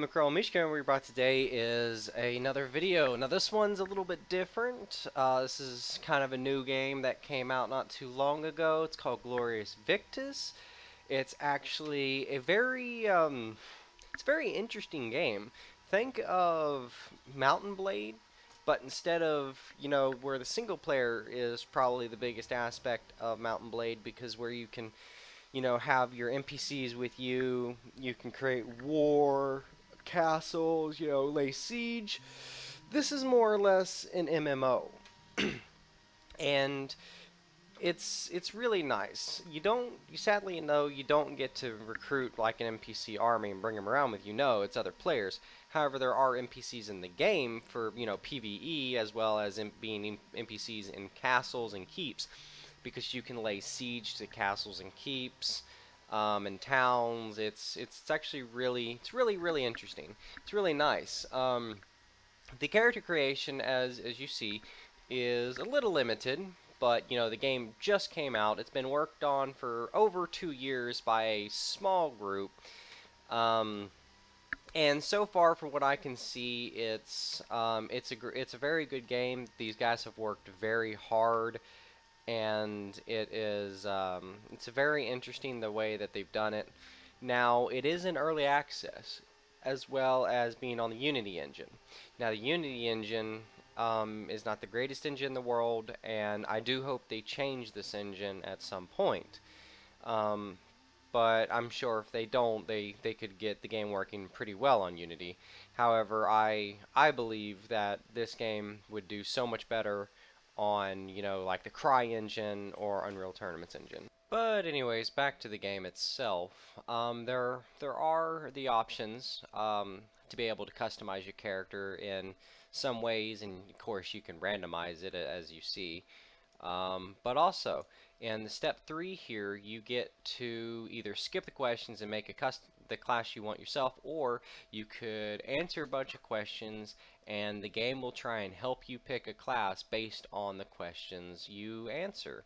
Mishka, and what we brought today is another video. Now this one's a little bit different. This is kind of a new game that came out not too long ago. It's called Gloria Victis. It's actually a it's a very interesting game. Think of Mountain Blade, but instead of, where the single player is probably the biggest aspect of Mountain Blade because where you can have your NPCs with you. You can create war, castles, lay siege. This is more or less an MMO. And it's really nice. You sadly you don't get to recruit like an NPC army and bring them around with you. No, it's other players. However, there are NPCs in the game for, PvE as well as being NPCs in castles and keeps because you can lay siege to castles and keeps and towns. It's actually really interesting. It's really nice. The character creation, as you see, is a little limited, but the game just came out. It's been worked on for over 2 years by a small group. Um, and so far, from what I can see, it's a very good game. These guys have worked very hard, and it's a very interesting the way that they've done it. Now, it is in early access, as well as being on the Unity engine. Now, the Unity engine is not the greatest engine in the world, and I do hope they change this engine at some point. Um, but I'm sure if they don't, they could get the game working pretty well on Unity. However, I believe that this game would do so much better on, like the Cry engine or Unreal Tournament's engine. But anyways, back to the game itself. There are the options to be able to customize your character in some ways, and of course you can randomize it as you see. But also, in the step 3 here, you get to either skip the questions and make the class you want yourself, or you could answer a bunch of questions and the game will try and help you pick a class based on the questions you answer.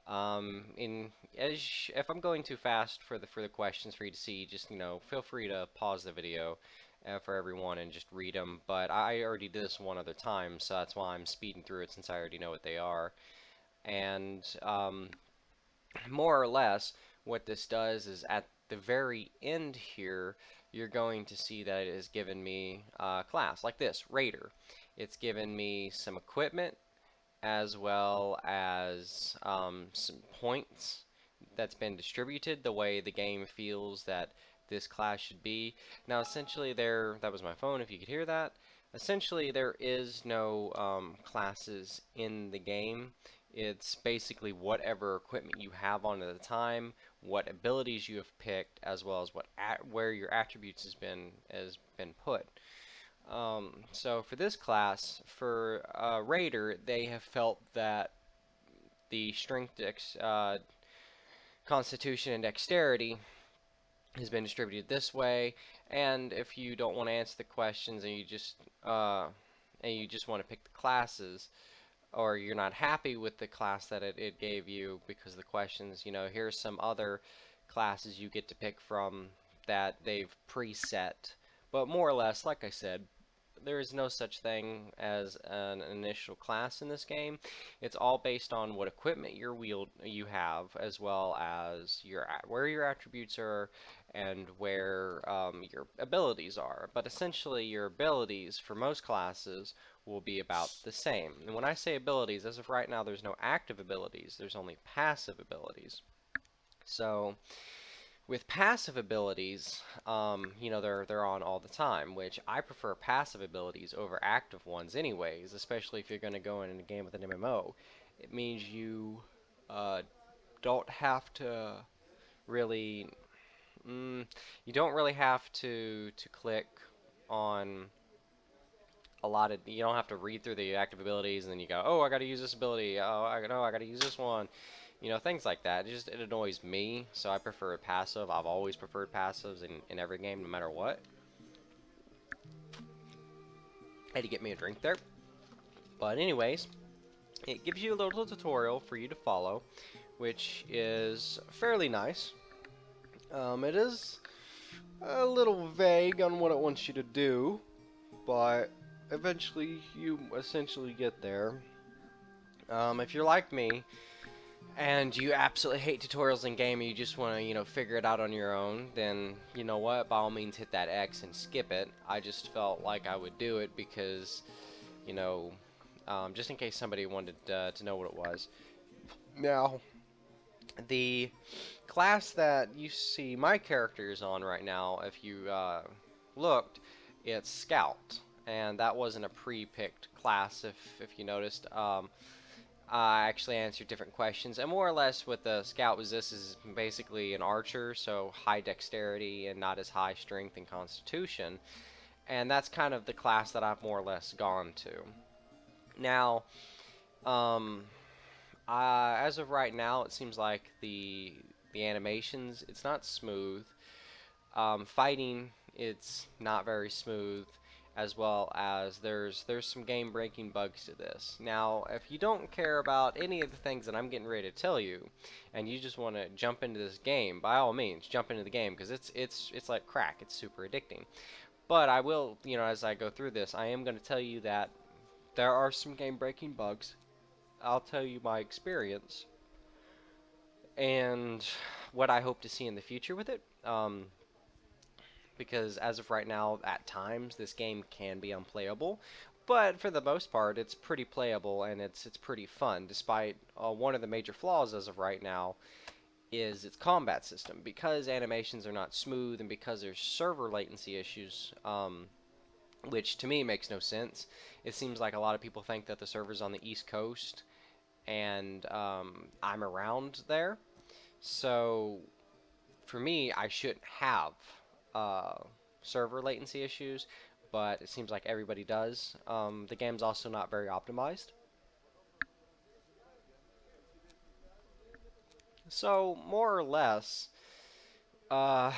If I'm going too fast for the questions for you to see, just feel free to pause the video for everyone and just read them. But I already did this one other time, so that's why I'm speeding through it since I already know what they are. And more or less, what this does is at the very end here, you're going to see that it has given me a class like this, Raider. It's given me some equipment as well as some points that's been distributed the way the game feels that this class should be. Now essentially that was my phone if you could hear that. Essentially there is no classes in the game. It's basically whatever equipment you have on at the time, what abilities you have picked, as well as where your attributes has been put. So for this class, for Raider, they have felt that the strength, constitution, and dexterity has been distributed this way. And if you don't want to answer the questions and you just want to pick the classes, or you're not happy with the class that it gave you because of the questions, here's some other classes you get to pick from that they've preset. But more or less, like I said, there is no such thing as an initial class in this game. It's all based on what equipment you have, as well as where your attributes are and where your abilities are. But essentially, your abilities for most classes will be about the same. And when I say abilities, as of right now, there's no active abilities. There's only passive abilities. So with passive abilities, they're on all the time, which I prefer passive abilities over active ones anyways, especially if you're going to go in a game with an MMO. It means you don't have to really, you don't really have to click on you don't have to read through the active abilities and then you go, oh, I got to use this ability, oh, I got to use this one. Things like that. It annoys me, so I prefer passive. I've always preferred passives in every game, no matter what. Had to get me a drink there. But anyways, it gives you a little tutorial for you to follow, which is fairly nice. It is a little vague on what it wants you to do, but eventually you essentially get there. If you're like me, and you absolutely hate tutorials in game and you just want to, figure it out on your own, then you know what? By all means, hit that X and skip it. I just felt like I would do it because, you know, just in case somebody wanted to know what it was. Now, the class that you see my character is on right now, if you looked, it's Scout, and that wasn't a pre-picked class. If you noticed, I actually answered different questions, and more or less what the Scout was, this is basically an archer, so high dexterity and not as high strength and constitution, and that's kind of the class that I've more or less gone to. Now, um, as of right now, it seems like the animations, it's not smooth. Fighting, it's not very smooth, as well as there's some game-breaking bugs to this. Now, if you don't care about any of the things that I'm getting ready to tell you, and you just want to jump into this game, by all means, jump into the game because it's like crack. It's super addicting. But I will, as I go through this, I am going to tell you that there are some game-breaking bugs. I'll tell you my experience and what I hope to see in the future with it. Because as of right now, at times this game can be unplayable, but for the most part, it's pretty playable and it's pretty fun. Despite one of the major flaws as of right now is its combat system, because animations are not smooth and because there's server latency issues. Which to me makes no sense. It seems like a lot of people think that the server's on the East Coast and I'm around there. So for me, I shouldn't have uh, server latency issues, but it seems like everybody does. The game's also not very optimized. So more or less, uh,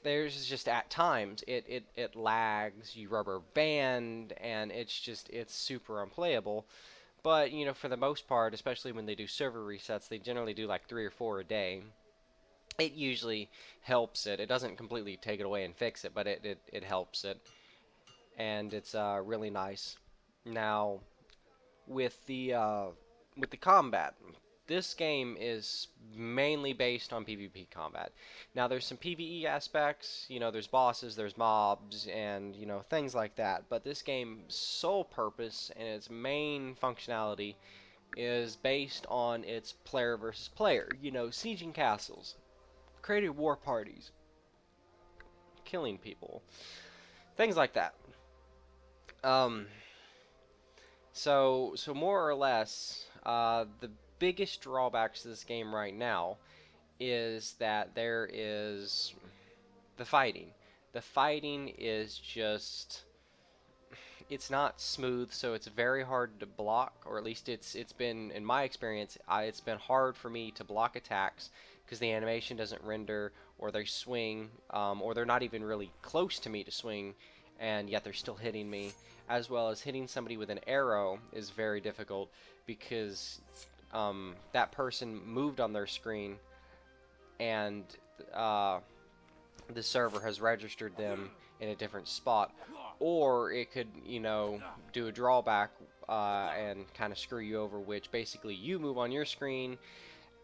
there's just at times it lags, you rubber band, and it's super unplayable. But for the most part, especially when they do server resets, they generally do like 3 or 4 a day. It usually helps it. It doesn't completely take it away and fix it, but it helps it, and it's really nice. Now, with the combat, this game is mainly based on PvP combat. Now, there's some PvE aspects. There's bosses, there's mobs, and things like that. But this game's sole purpose and its main functionality is based on its player versus player. Sieging castles, creating war parties, killing people, things like that. Um, so more or less, the biggest drawbacks to this game right now is that there is the fighting. The fighting is just, it's not smooth, so it's very hard to block, or at least it's been, in my experience, it's been hard for me to block attacks because the animation doesn't render, or they swing, or they're not even really close to me to swing, and yet they're still hitting me. As well as hitting somebody with an arrow is very difficult because that person moved on their screen, and uh, the server has registered them in a different spot, or it could, do a drawback and kind of screw you over, which basically you move on your screen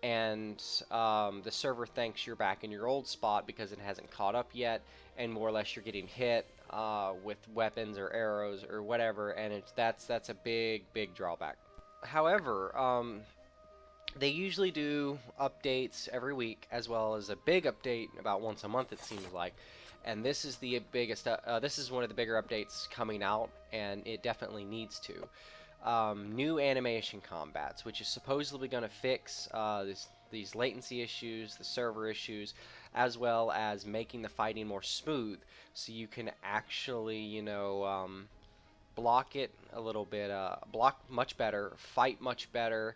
and the server thinks you're back in your old spot because it hasn't caught up yet, and more or less you're getting hit with weapons or arrows or whatever, and that's a big drawback. However, they usually do updates every week, as well as a big update about once a month, it seems like. And this is the biggest. This is one of the bigger updates coming out, and it definitely needs to. New animation combats, which is supposedly going to fix these latency issues, the server issues, as well as making the fighting more smooth, so you can actually, block it a little bit, block much better, fight much better,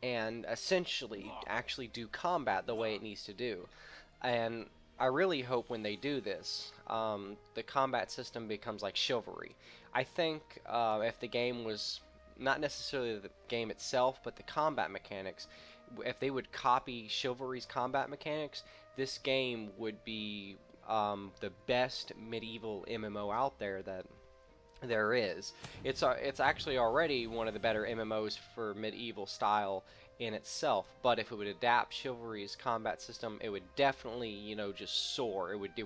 and essentially actually do combat the way it needs to do. And I really hope when they do this, the combat system becomes like Chivalry. I think if the game was not necessarily the game itself, but the combat mechanics, if they would copy Chivalry's combat mechanics, this game would be the best medieval MMO out there that there is. It's actually already one of the better MMOs for medieval style in itself. But if it would adapt Chivalry's combat system, it would definitely, just soar. It would be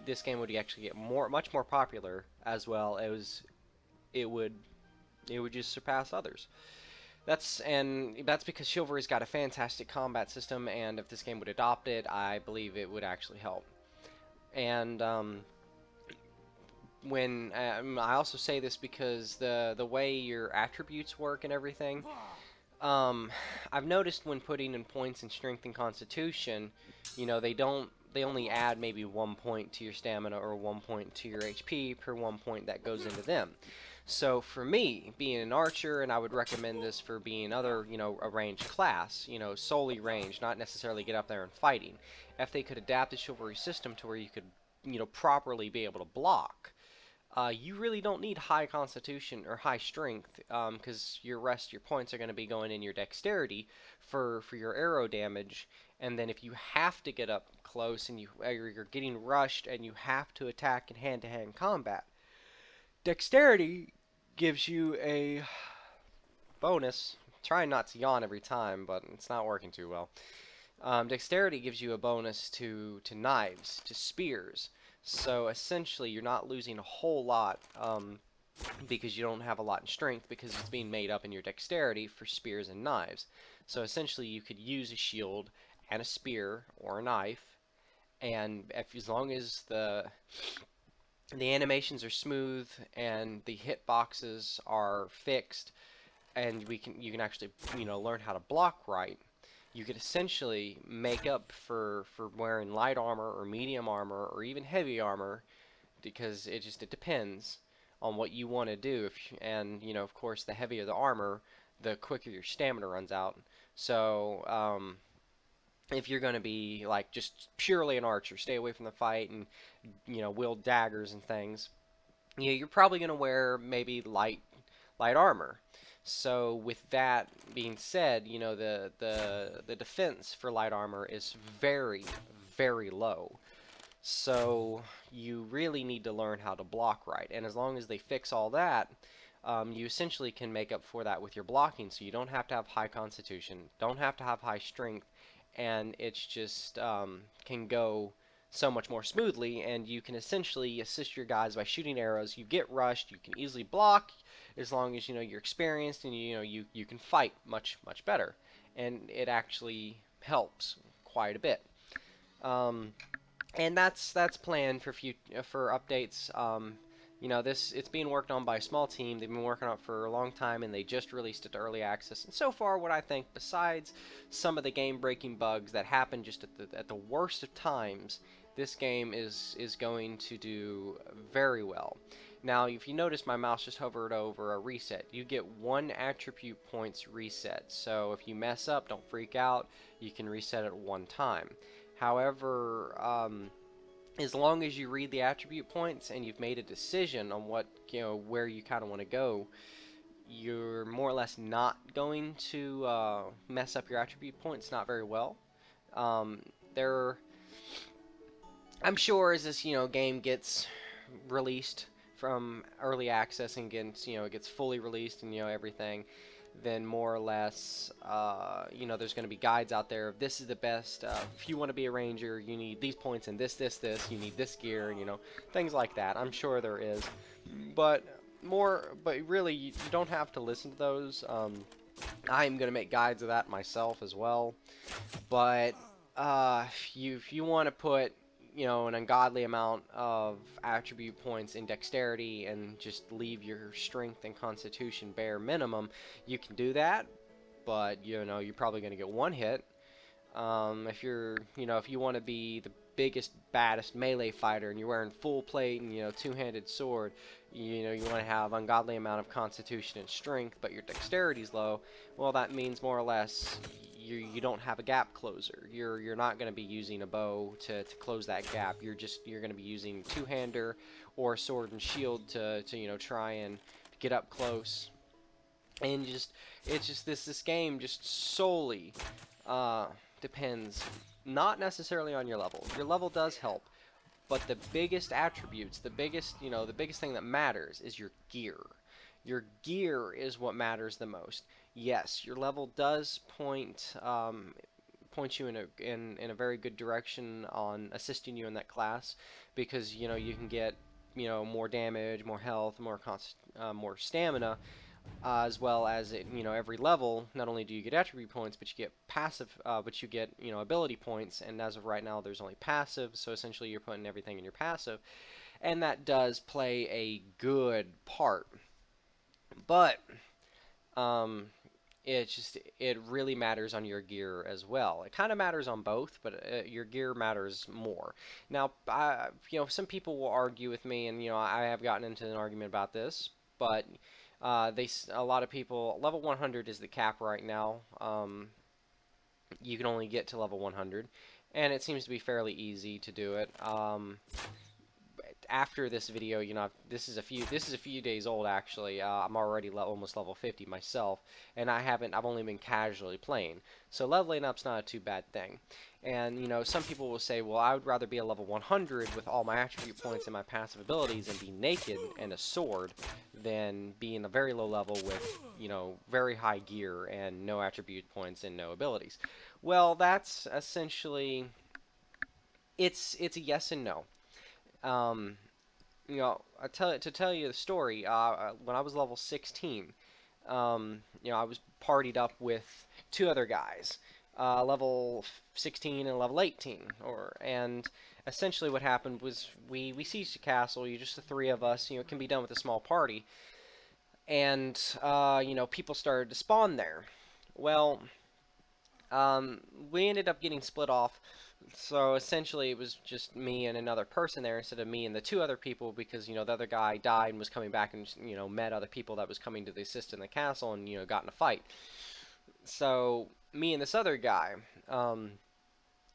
this game would actually get much more popular, as well as it would it would just surpass others. That's because Chivalry's got a fantastic combat system, and if this game would adopt it, I believe it would actually help. And when I also say this because the way your attributes work and everything, um, I've noticed when putting in points in strength and constitution, they only add maybe 1 point to your stamina or 1 point to your HP per 1 point that goes into them. So for me, being an archer, and I would recommend this for being other, a ranged class, solely ranged, not necessarily get up there and fighting. If they could adapt the chivalry system to where you could, properly be able to block, you really don't need high constitution or high strength, because your points are going to be going in your dexterity for your arrow damage. And then if you have to get up close and you're getting rushed and you have to attack in hand-to-hand combat, dexterity gives you a bonus. Trying not to yawn every time, but it's not working too well. Dexterity gives you a bonus to knives, to spears. So essentially, you're not losing a whole lot, because you don't have a lot in strength, because it's being made up in your dexterity for spears and knives. So essentially, you could use a shield and a spear or a knife, and as long as the animations are smooth and the hitboxes are fixed, and you can actually learn how to block right, you could essentially make up for wearing light armor or medium armor or even heavy armor, because it depends on what you want to do. And of course, the heavier the armor, the quicker your stamina runs out. So if you're going to be like just purely an archer, stay away from the fight and wield daggers and things, you're probably going to wear maybe light armor. So with that being said, the defense for light armor is very, very low. So you really need to learn how to block right. And as long as they fix all that, you essentially can make up for that with your blocking. So you don't have to have high constitution, don't have to have high strength, and it's just can go so much more smoothly, and you can essentially assist your guys by shooting arrows. You get rushed, you can easily block as long as you're experienced, and you can fight much better, and it actually helps quite a bit. And that's planned for updates. It's being worked on by a small team. They've been working on it for a long time, and they just released it to early access. And so far, what I think, besides some of the game-breaking bugs that happen just at the worst of times, this game is going to do very well. Now, if you notice, my mouse just hovered over a reset. You get 1 attribute points reset. So if you mess up, don't freak out. You can reset it 1 time. However, as long as you read the attribute points and you've made a decision on where you kind of want to go, you're more or less not going to mess up your attribute points not very well. I'm sure as this game gets released from early access and it gets fully released and everything, then more or less, there's going to be guides out there. This is the best. If you want to be a ranger, you need these points and this. You need this gear, things like that. I'm sure there is, but really, you don't have to listen to those. I'm going to make guides of that myself as well. But if you want to put an ungodly amount of attribute points in dexterity and just leave your strength and constitution bare minimum, you can do that, but you're probably going to get 1 hit. If you want to be the biggest, baddest melee fighter and you're wearing full plate and two-handed sword, you want to have ungodly amount of constitution and strength, but your dexterity's low. Well, that means more or less you don't have a gap closer. You're not going to be using a bow to close that gap. You're going to be using two-hander or sword and shield to try and get up close. And this game just solely depends Not necessarily on your level. Your level does help, but the biggest attributes, the biggest thing that matters is your gear. Your gear is what matters the most. Yes, your level does point you in a very good direction on assisting you in that class, because you can get more damage, more health, more stamina, as well as every level. Not only do you get attribute points, but you get ability points. And as of right now, there's only passive, so essentially you're putting everything in your passive, and that does play a good part. But um, it really matters on your gear as well. It kind of matters on both, but your gear matters more. Now, some people will argue with me, and I have gotten into an argument about this, but a lot of people, level 100 is the cap right now. You can only get to level 100, and it seems to be fairly easy to do it. After this video, this is a few days old actually. I'm already almost level 50 myself, and I've only been casually playing. So leveling up's not a too bad thing. And some people will say, well, I would rather be a level 100 with all my attribute points and my passive abilities and be naked and a sword than be in a very low level with very high gear and no attribute points and no abilities. Well, that's essentially it's a yes and no. Um, to tell you the story, when I was level 16, I was partied up with two other guys, level 16 and level 18, and essentially what happened was we sieged the castle. Just the three of us. It can be done with a small party, and people started to spawn there. Well, we ended up getting split off, so essentially it was just me and another person there instead of me and the two other people, because the other guy died and was coming back and met other people that was coming to the assist in the castle, and got in a fight. So me and this other guy,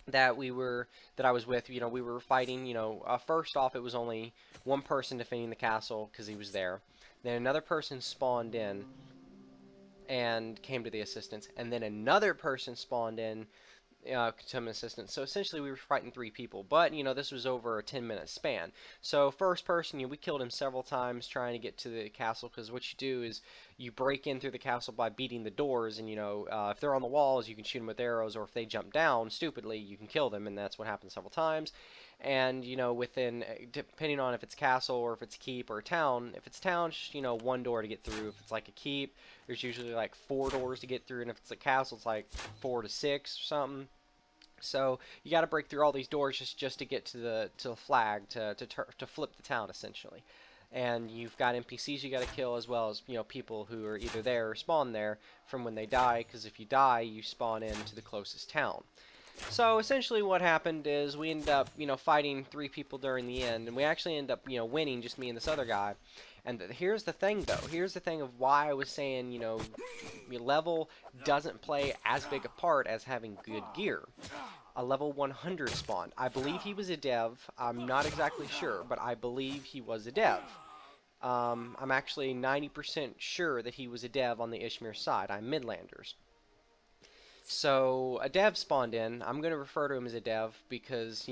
that we were that I was with, we were fighting. First off, it was only one person defending the castle because he was there. Then another person spawned in and came to the assistance, and then another person spawned in some assistance. So essentially, we were fighting three people, but this was over a 10-minute span. So first person, we killed him several times trying to get to the castle, because what you do is you break in through the castle by beating the doors, and if they're on the walls, you can shoot them with arrows, or if they jump down stupidly, you can kill them, and that's what happened several times. And within, depending on if it's castle or if it's keep or town, if it's town, one door to get through. If it's like a keep, there's usually like four doors to get through, and if it's a castle, it's like 4 to 6 or something. So you got to break through all these doors just to get to the flag to flip the town essentially. And you've got NPCs you got to kill, as well as people who are either there or spawn there from when they die, because if you die, you spawn into the closest town. So essentially what happened is we ended up, fighting three people during the end, and we actually ended up, winning, just me and this other guy. And here's the thing, though. Here's the thing of why I was saying, your level doesn't play as big a part as having good gear. A level 100 spawned. I believe he was a dev. I'm not exactly sure, but I believe he was a dev. I'm actually 90% sure that he was a dev on the Ishmir side. I'm Midlanders. So a dev spawned in. I'm going to refer to him as a dev because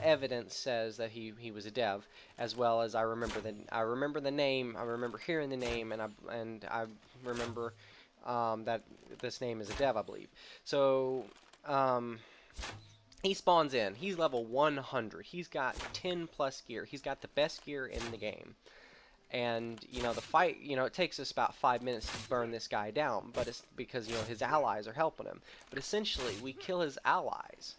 evidence says that he was a dev, as well as I remember the name. I remember hearing the name, and I remember that this name is a dev, I believe. So he spawns in. He's level 100. He's got 10 plus gear. He's got the best gear in the game. And the fight, it takes us about 5 minutes to burn this guy down, but it's because his allies are helping him. But essentially, we kill his allies,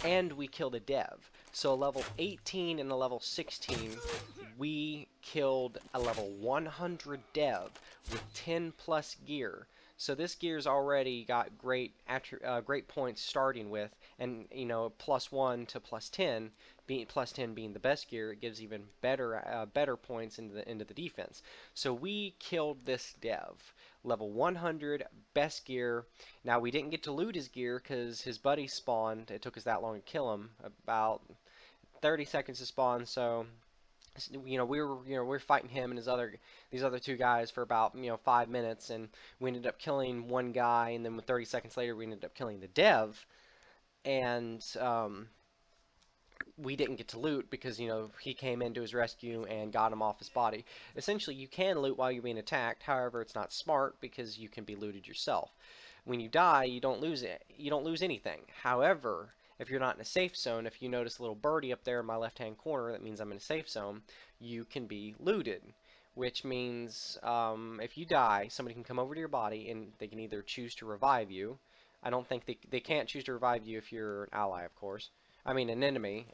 and we kill the dev. So a level 18 and a level 16, we killed a level 100 dev with 10 plus gear. So this gear's already got great points starting with, and +1 to +10. +10 being the best gear, it gives even better points into the defense. So we killed this dev, level 100, best gear. Now we didn't get to loot his gear because his buddy spawned. It took us that long to kill him, about 30 seconds to spawn. So we were fighting him and these other two guys for about 5 minutes, and we ended up killing one guy, and then 30 seconds later we ended up killing the dev. and we didn't get to loot because, you know, he came into his rescue and got him off his body. Essentially, you can loot while you're being attacked. However, it's not smart because you can be looted yourself. When you die, you don't lose it. You don't lose anything. However, if you're not in a safe zone, if you notice a little birdie up there in my left-hand corner, that means I'm in a safe zone. You can be looted, which means if you die, somebody can come over to your body and they can either choose to revive you. I don't think they can't choose to revive you if you're an ally, of course. I mean, an enemy,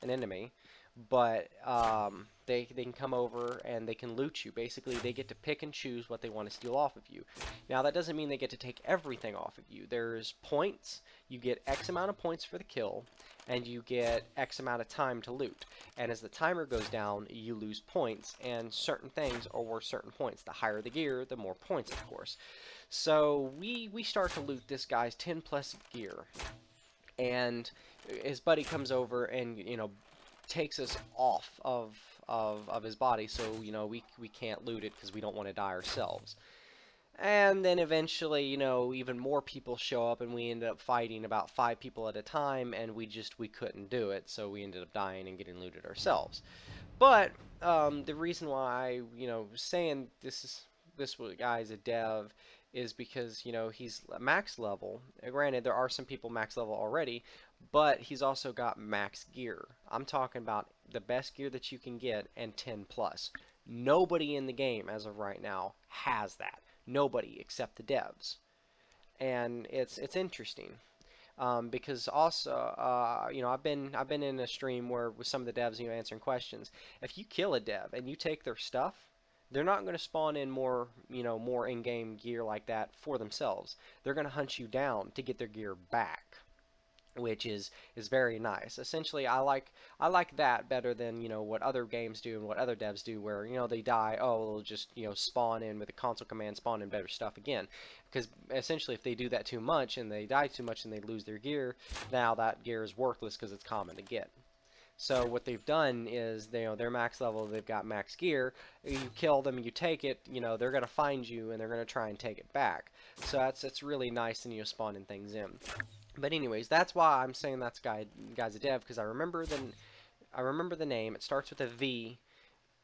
but they can come over and they can loot you. Basically, they get to pick and choose what they want to steal off of you. Now, that doesn't mean they get to take everything off of you. There's points. You get X amount of points for the kill, and you get X amount of time to loot. And as the timer goes down, you lose points, and certain things are worth certain points. The higher the gear, the more points, of course. So we start to loot this guy's 10 plus gear, and his buddy comes over and, you know, takes us off of his body, so, you know, we can't loot it because we don't want to die ourselves. And then eventually, you know, even more people show up, and we ended up fighting about 5 people at a time, and we couldn't do it, so we ended up dying and getting looted ourselves. But the reason why, you know, saying this guy's a dev is because, you know, he's max level. Granted, there are some people max level already, but he's also got max gear. I'm talking about the best gear that you can get and 10 plus. Nobody in the game as of right now has that. Nobody except the devs. And it's interesting. Because also, you know, I've been in a stream where with some of the devs, you know, answering questions. If you kill a dev and you take their stuff, they're not going to spawn in more, you know, more in-game gear like that for themselves. They're going to hunt you down to get their gear back, which is very nice. Essentially, I like that better than, you know, what other games do and what other devs do, where, you know, they die, oh, they'll just, you know, spawn in with a console command, spawn in better stuff again. Because essentially, if they do that too much and they die too much and they lose their gear, now that gear is worthless because it's common to get. So what they've done is, they, you know, they're max level, they've got max gear. You kill them, you take it, you know, they're gonna find you and they're gonna try and take it back. So that's really nice, and you know, spawning things in. But anyways, that's why I'm saying guy's a dev, because I remember the name. It starts with a V,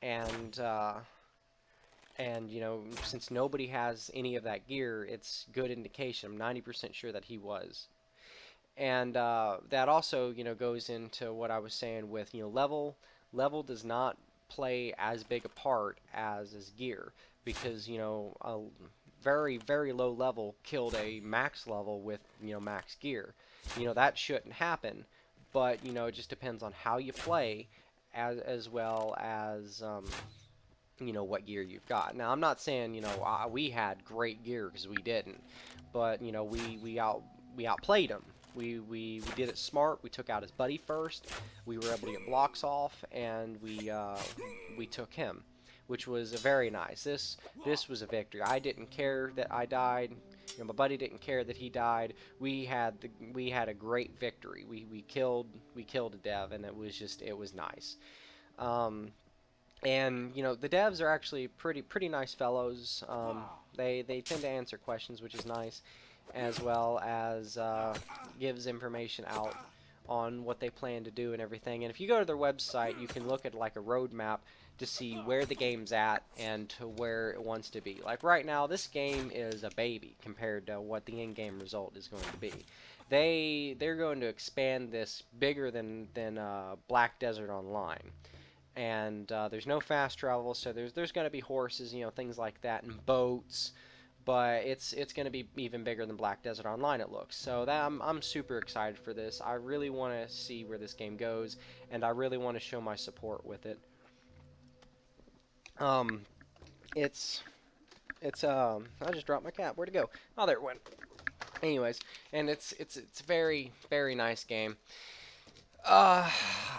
and you know, since nobody has any of that gear, it's good indication. I'm 90% sure that he was. And that also, you know, goes into what I was saying with, you know, level does not play as big a part as his gear, because, you know, a very low level killed a max level with, you know, max gear. You know, that shouldn't happen, but, you know, it just depends on how you play, as well as you know, what gear you've got. Now, I'm not saying, you know, we had great gear, because we didn't, but, you know, we outplayed him. We did it smart. We took out his buddy first. We were able to get blocks off, and we took him, which was very nice. This was a victory. I didn't care that I died. You know, my buddy didn't care that he died. We had a great victory. We killed a dev, and it was nice. And you know, the devs are actually pretty nice fellows. They tend to answer questions, which is nice, as well as gives information out on what they plan to do and everything. And if you go to their website, you can look at like a roadmap to see where the game's at and to where it wants to be. Like right now, this game is a baby compared to what the in-game result is going to be. They're going to expand this bigger than Black Desert Online. And there's no fast travel, so there's going to be horses, you know, things like that, and boats. But it's going to be even bigger than Black Desert Online, it looks. So that I'm super excited for this. I really want to see where this game goes, and I really want to show my support with it. Um, it's I just dropped my cap. Where'd it go? Oh, there it went. Anyways, and it's a very nice game. Uh,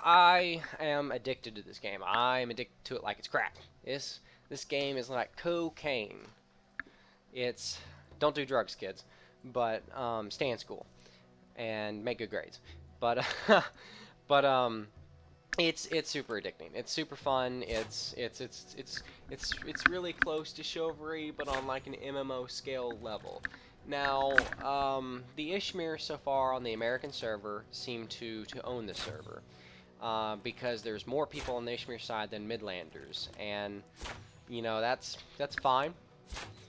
I am addicted to this game. I'm addicted to it like it's crack. This game is like cocaine. It's don't do drugs, kids, but stay in school and make good grades. But but it's super addicting. It's super fun. It's really close to chivalry, but on like an MMO scale level. Now, the Ishmir so far on the American server seem to own the server because there's more people on the Ishmir side than Midlanders, and you know that's fine.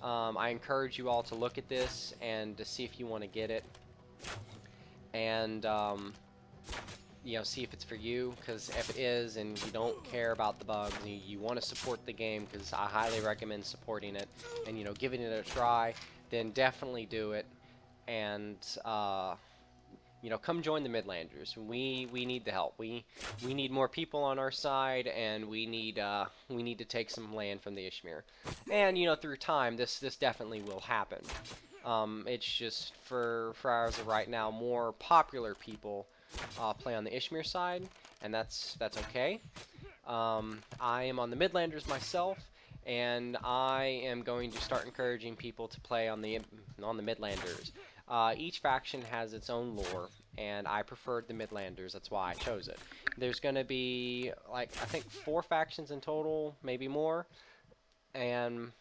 I encourage you all to look at this and to see if you want to get it, and you know, see if it's for you. Because if it is, and you don't care about the bugs, and you want to support the game, because I highly recommend supporting it and you know giving it a try, then definitely do it. And you know, come join the Midlanders. We need the help. We need more people on our side, and we need to take some land from the Ishmir. And you know, through time, this definitely will happen. It's just for as of right now, more popular people play on the Ishmir side, and that's okay. I am on the Midlanders myself, and I am going to start encouraging people to play on the Midlanders. Each faction has its own lore, and I preferred the Midlanders. That's why I chose it. There's going to be like I think 4 factions in total, maybe more, and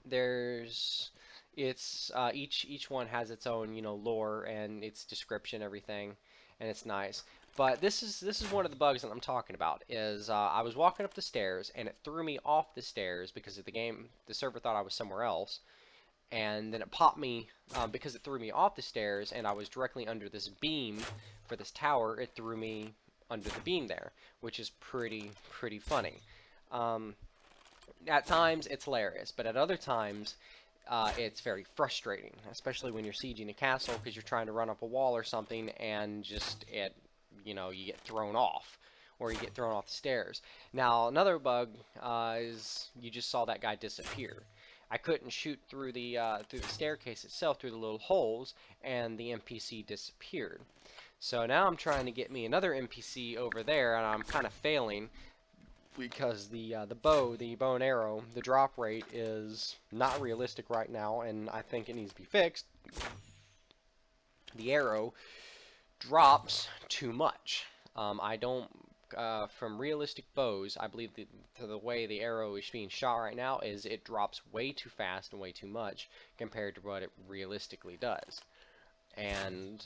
there's it's each one has its own you know lore and its description, everything, and it's nice. But this is one of the bugs that I'm talking about. Is I was walking up the stairs and it threw me off the stairs because of the server thought I was somewhere else, and then it popped me because it threw me off the stairs and I was directly under this beam for this tower. It threw me under the beam there, which is pretty funny. Um, at times it's hilarious, but at other times it's very frustrating, especially when you're sieging a castle because you're trying to run up a wall or something and just you know, you get thrown off or you get thrown off the stairs. Now another bug is you just saw that guy disappear. I couldn't shoot through the staircase itself through the little holes, and the NPC disappeared. So now I'm trying to get me another NPC over there, and I'm kind of failing because the bow and arrow, the drop rate is not realistic right now, and I think it needs to be fixed. The arrow drops too much. I don't, from realistic bows, I believe the way the arrow is being shot right now is it drops way too fast and way too much compared to what it realistically does. And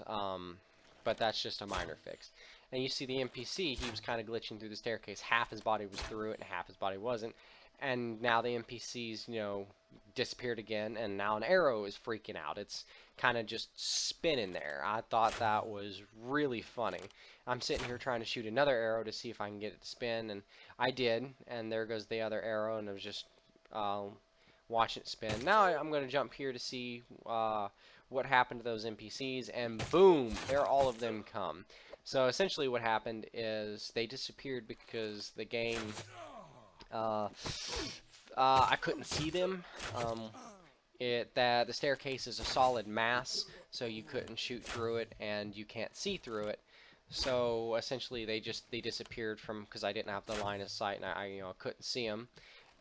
but that's just a minor fix. And you see the NPC, he was kind of glitching through the staircase. Half his body was through it and half his body wasn't. And now the NPC's, you know, disappeared again, and now an arrow is freaking out. It's kind of just spinning there. I thought that was really funny. I'm sitting here trying to shoot another arrow to see if I can get it to spin, and I did, and there goes the other arrow, and I was just watching it spin. Now I'm going to jump here to see what happened to those NPCs, and boom, there all of them come. So essentially what happened is they disappeared because the game, I couldn't see them. The staircase is a solid mass, so you couldn't shoot through it, and you can't see through it. So essentially they disappeared from because I didn't have the line of sight, and I you know couldn't see them.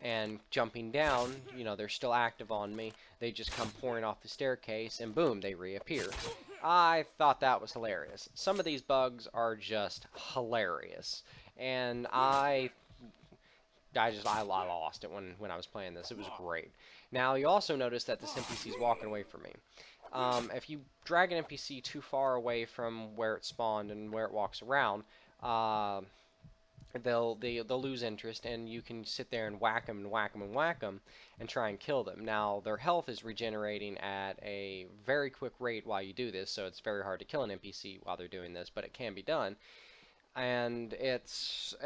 And jumping down, you know, they're still active on me. They just come pouring off the staircase, and boom, they reappear. I thought that was hilarious. Some of these bugs are just hilarious, and I lost it when I was playing this. It was great. Now you also notice that this NPC is walking away from me. If you drag an NPC too far away from where it spawned and where it walks around, they'll lose interest, and you can sit there and whack them and whack them and whack them and try and kill them. Now their health is regenerating at a very quick rate while you do this, so it's very hard to kill an NPC while they're doing this, but it can be done. And as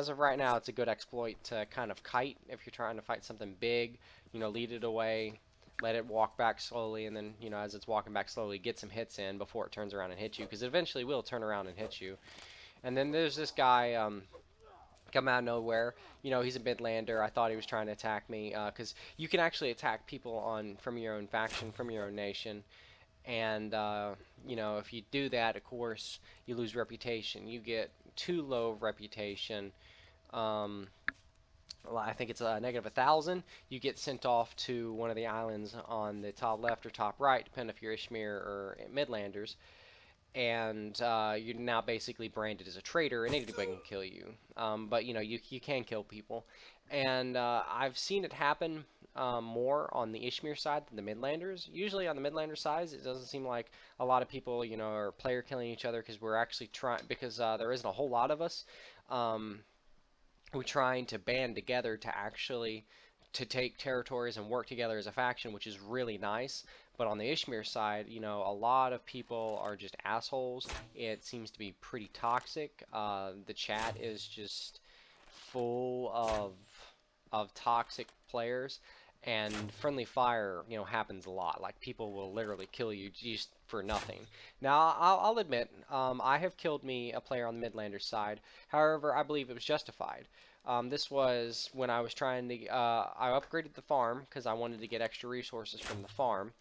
of right now, it's a good exploit to kind of kite if you're trying to fight something big. You know, lead it away, let it walk back slowly, and then you know as it's walking back slowly, get some hits in before it turns around and hits you, because it eventually will turn around and hit you. And then there's this guy come out of nowhere. You know, he's a Midlander. I thought he was trying to attack me because you can actually attack people from your own faction, from your own nation. And, you know, if you do that, of course, you lose reputation. You get too low reputation. Well, I think it's a negative 1,000. You get sent off to one of the islands on the top left or top right, depending if you're Ishmir or Midlanders, and you're now basically branded as a traitor, and anybody can kill you. But you know you can kill people, and I've seen it happen more on the Ishmir side than the Midlanders. Usually on the Midlander side, it doesn't seem like a lot of people, are player killing each other because we're actually trying because there isn't a whole lot of us. Um, we're trying to band together to actually to take territories and work together as a faction, which is really nice. But on the Ishmir side, a lot of people are just assholes. It seems to be pretty toxic. The chat is just full of toxic players, and friendly fire, happens a lot. Like people will literally kill you just for nothing. Now, I'll admit, I have killed me a player on the Midlander side. However, I believe it was justified. This was when I was trying to, I upgraded the farm because I wanted to get extra resources from the farm.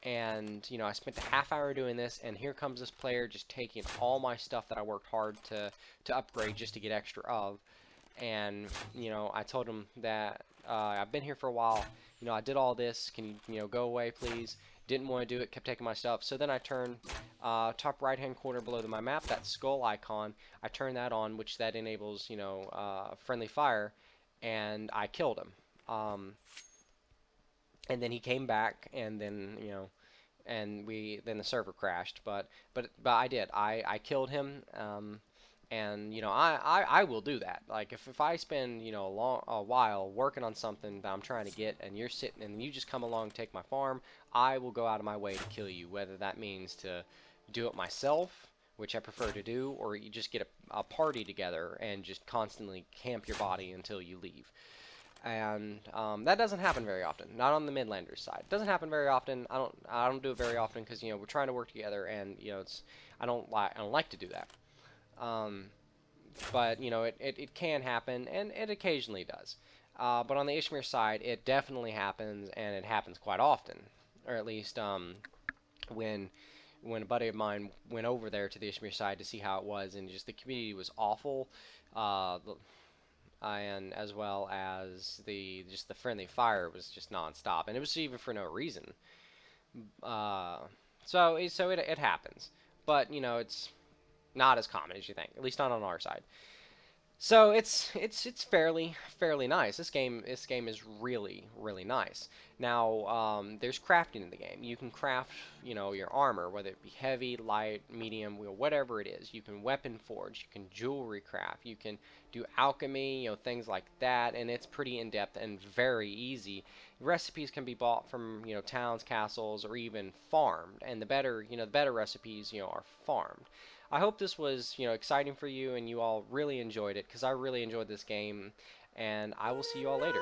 And, I spent a half hour doing this, and here comes this player just taking all my stuff that I worked hard to upgrade just to get extra of. And, I told him that I've been here for a while. I did all this. Can you, go away, please? Didn't want to do it. Kept taking my stuff. So then I turned top right-hand corner below my map, that skull icon. I turned that on, which that enables, friendly fire, and I killed him. And then he came back, and then, and then the server crashed. But I did. I killed him. And I will do that. Like if I spend a while working on something that I'm trying to get, and you're sitting and you just come along and take my farm, I will go out of my way to kill you. Whether that means to do it myself, which I prefer to do, or you just get a party together and just constantly camp your body until you leave. And that doesn't happen very often. Not on the Midlanders side. It doesn't happen very often. I don't do it very often because we're trying to work together, and I don't like to do that. Um, but it can happen, and it occasionally does. But on the Ishmir side, it definitely happens, and it happens quite often, or at least when a buddy of mine went over there to the Ishmir side to see how it was, and just the community was awful, and as well as the friendly fire was just nonstop, and it was even for no reason. Uh, so it happens, but it's not as common as you think, at least not on our side. So it's fairly nice. This game is really nice. Now there's crafting in the game. You can craft your armor, whether it be heavy, light, medium, whatever it is. You can weapon forge. You can jewelry craft. You can do alchemy, things like that. And it's pretty in depth and very easy. Recipes can be bought from towns, castles, or even farmed. And the better recipes are farmed. I hope this was, exciting for you and you all really enjoyed it because I really enjoyed this game, and I will see you all later.